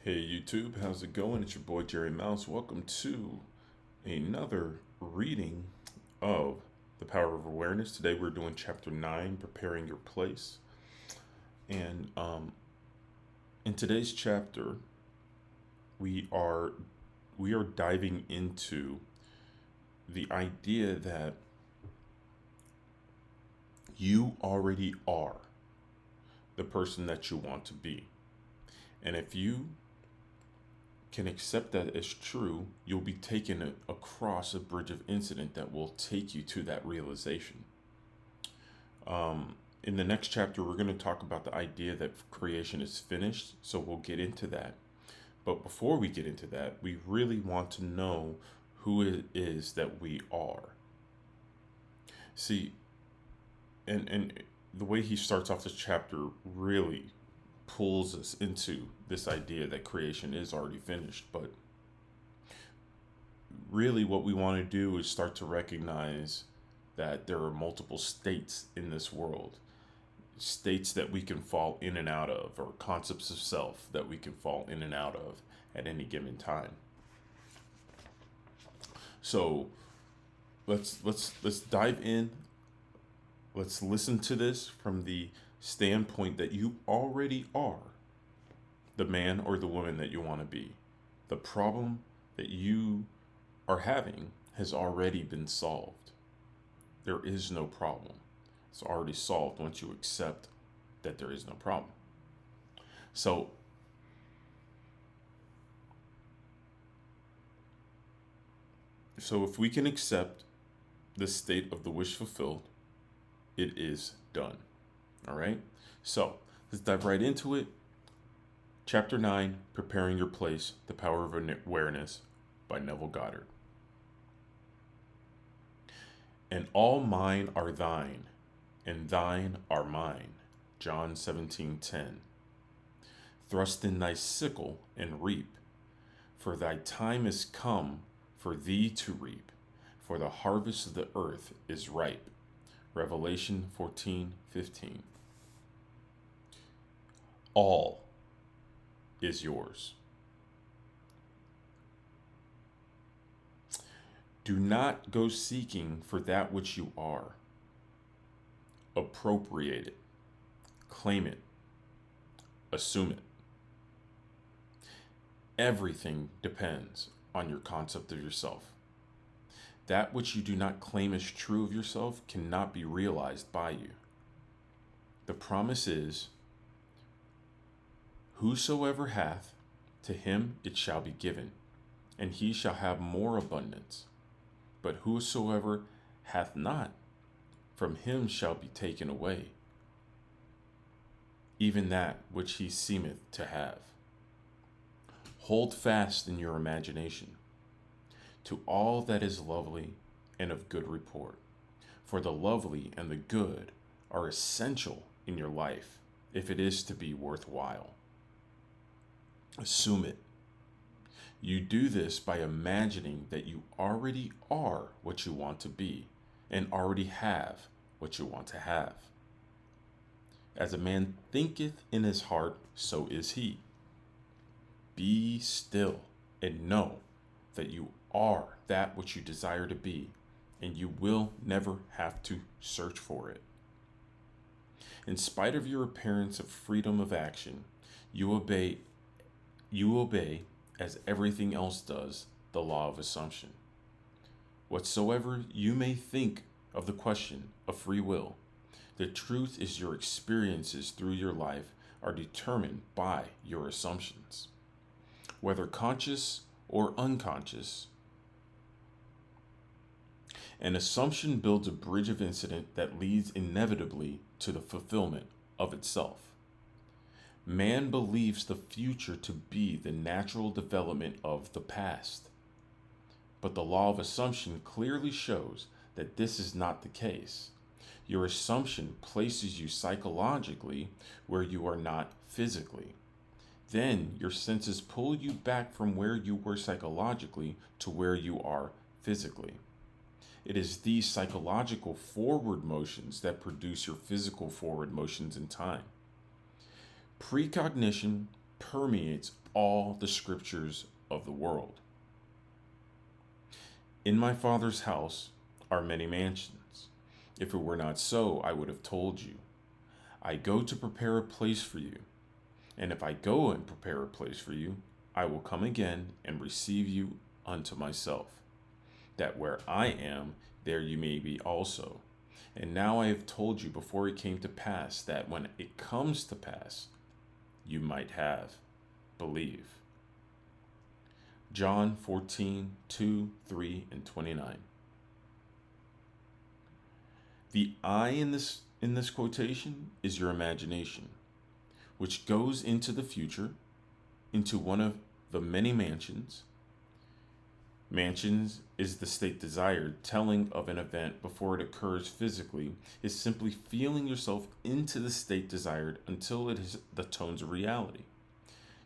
Hey YouTube, how's it going? It's your boy Jerry Mouse. Welcome to another reading of The Power of Awareness. Today we're doing chapter 9, Preparing Your Place. And in today's chapter, we are diving into the idea that you already are the person that you want to be. And if you can accept that as true, you'll be taken across a bridge of incident that will take you to that realization. In the next chapter, we're going to talk about the idea that creation is finished, so we'll get into that. But before we get into that, we really want to know who it is that we are. See, and the way he starts off this chapter really pulls us into this idea that creation is already finished. But really, what we want to do is start to recognize that there are multiple states in this world, states that we can fall in and out of, or concepts of self that we can fall in and out of at any given time. So let's dive in. Let's listen to this from the standpoint that you already are the man or the woman that you want to be. The problem that you are having has already been solved. There is no problem. It's already solved once you accept that there is no problem. So if we can accept the state of the wish fulfilled, it is done. All right? So let's dive right into it. Chapter 9, Preparing Your Place, The Power of Awareness by Neville Goddard. And all mine are thine, and thine are mine. John 17:10. Thrust in thy sickle and reap, for thy time is come for thee to reap, for the harvest of the earth is ripe. Revelation 14:15. All is yours. Do not go seeking for that which you are. Appropriate it, claim it, assume it. Everything depends on your concept of yourself. That which you do not claim as true of yourself cannot be realized by you. The promise is, whosoever hath, to him it shall be given, and he shall have more abundance. But whosoever hath not, from him shall be taken away, even that which he seemeth to have. Hold fast in your imagination to all that is lovely and of good report, for the lovely and the good are essential in your life if it is to be worthwhile. Assume it. You do this by imagining that you already are what you want to be and already have what you want to have. As a man thinketh in his heart, so is he. Be still and know that you are that which you desire to be, and you will never have to search for it. In spite of your appearance of freedom of action, you obey, as everything else does, the law of assumption. Whatsoever you may think of the question of free will, the truth is your experiences through your life are determined by your assumptions. Whether conscious or unconscious, an assumption builds a bridge of incident that leads inevitably to the fulfillment of itself. Man believes the future to be the natural development of the past. But the law of assumption clearly shows that this is not the case. Your assumption places you psychologically where you are not physically. Then your senses pull you back from where you were psychologically to where you are physically. It is these psychological forward motions that produce your physical forward motions in time. Precognition permeates all the scriptures of the world. In my Father's house are many mansions. If it were not so, I would have told you. I go to prepare a place for you. And if I go and prepare a place for you, I will come again and receive you unto myself, that where I am, there you may be also. And now I have told you before it came to pass, that when it comes to pass, you might have believe. John 14:2, 3, and 29. The I in this quotation is your imagination, which goes into the future, into one of the many mansions. Mansions is the state desired. Telling of an event before it occurs physically is simply feeling yourself into the state desired until it is the tones of reality.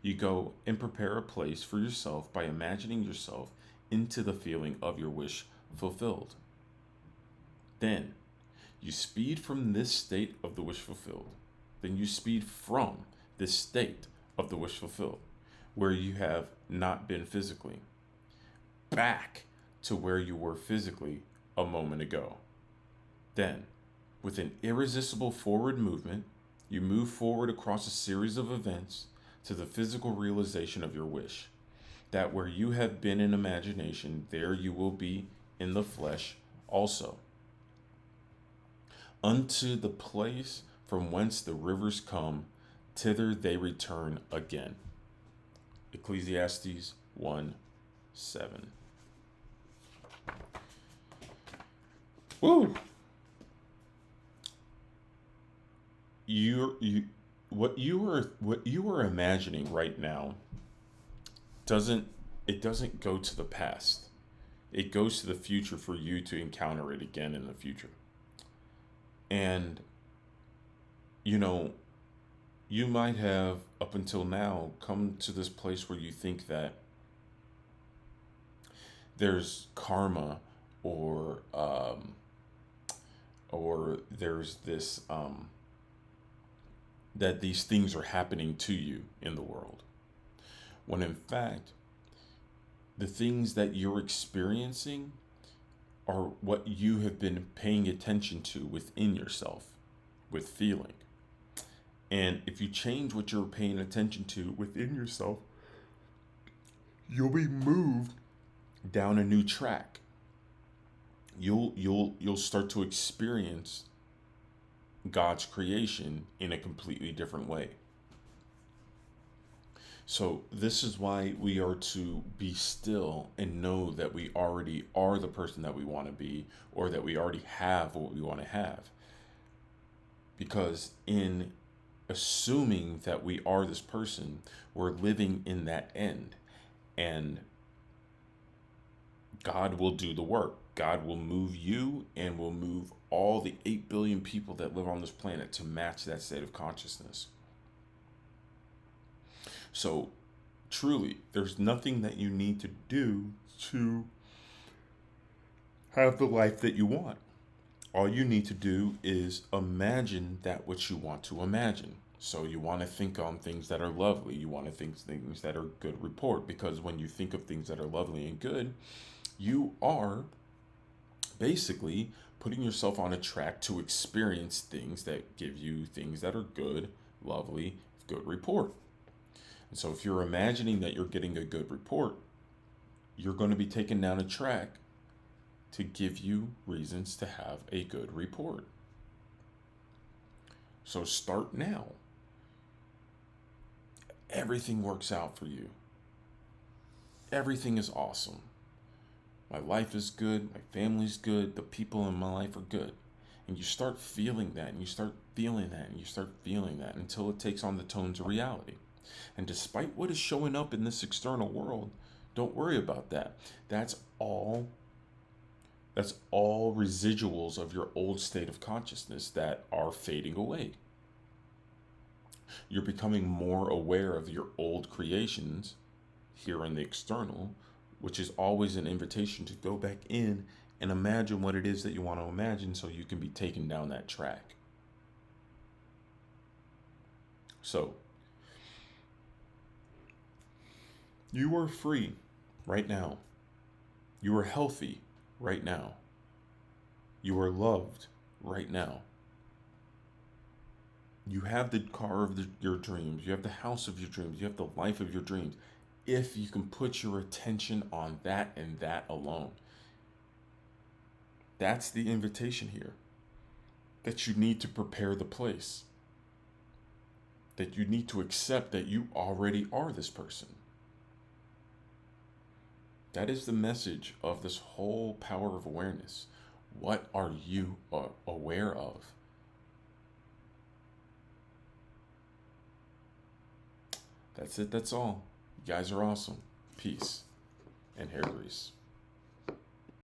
You go and prepare a place for yourself by imagining yourself into the feeling of your wish fulfilled. Then you speed from this state of the wish fulfilled. Then you speed from this state of the wish fulfilled, where you have not been physically, back to where you were physically a moment ago. Then, with an irresistible forward movement, you move forward across a series of events to the physical realization of your wish. That where you have been in imagination, there you will be in the flesh also. Unto the place from whence the rivers come, thither they return again. Ecclesiastes 1:7. Woo! What you are imagining right now doesn't go to the past. It goes to the future for you to encounter it again in the future. And you might have up until now come to this place where you think that there's karma or there's this that these things are happening to you in the world, when in fact the things that you're experiencing are what you have been paying attention to within yourself with feeling. And if you change what you're paying attention to within yourself, you'll be moved down a new track. You'll start to experience God's creation in a completely different way. So this is why we are to be still and know that we already are the person that we want to be, or that we already have what we want to have. Because in assuming that we are this person, we're living in that end. And God will do the work. God will move you and will move all the 8 billion people that live on this planet to match that state of consciousness. So, truly, there's nothing that you need to do to have the life that you want. All you need to do is imagine that which you want to imagine. So you want to think on things that are lovely. You want to think things that are good report. Because when you think of things that are lovely and good, you are basically putting yourself on a track to experience things that give you things that are good, lovely, good report. And so if you're imagining that you're getting a good report, you're going to be taken down a track to give you reasons to have a good report. So start now. Everything works out for you. Everything is awesome. My life is good. My family's good. The people in my life are good. And you start feeling that, and you start feeling that, and you start feeling that until it takes on the tones of reality. And despite what is showing up in this external world, don't worry about that. That's all residuals of your old state of consciousness that are fading away. You're becoming more aware of your old creations here in the external, which is always an invitation to go back in and imagine what it is that you want to imagine so you can be taken down that track. So, You are free right now. You are healthy right now. You are loved right now. You have the car of your dreams. You have the house of your dreams. You have the life of your dreams. If you can put your attention on that and that alone, that's the invitation here. That you need to prepare the place. That you need to accept that you already are this person. That is the message of this whole power of awareness. What are you aware of? That's it. That's all. You guys are awesome. Peace and hair grease.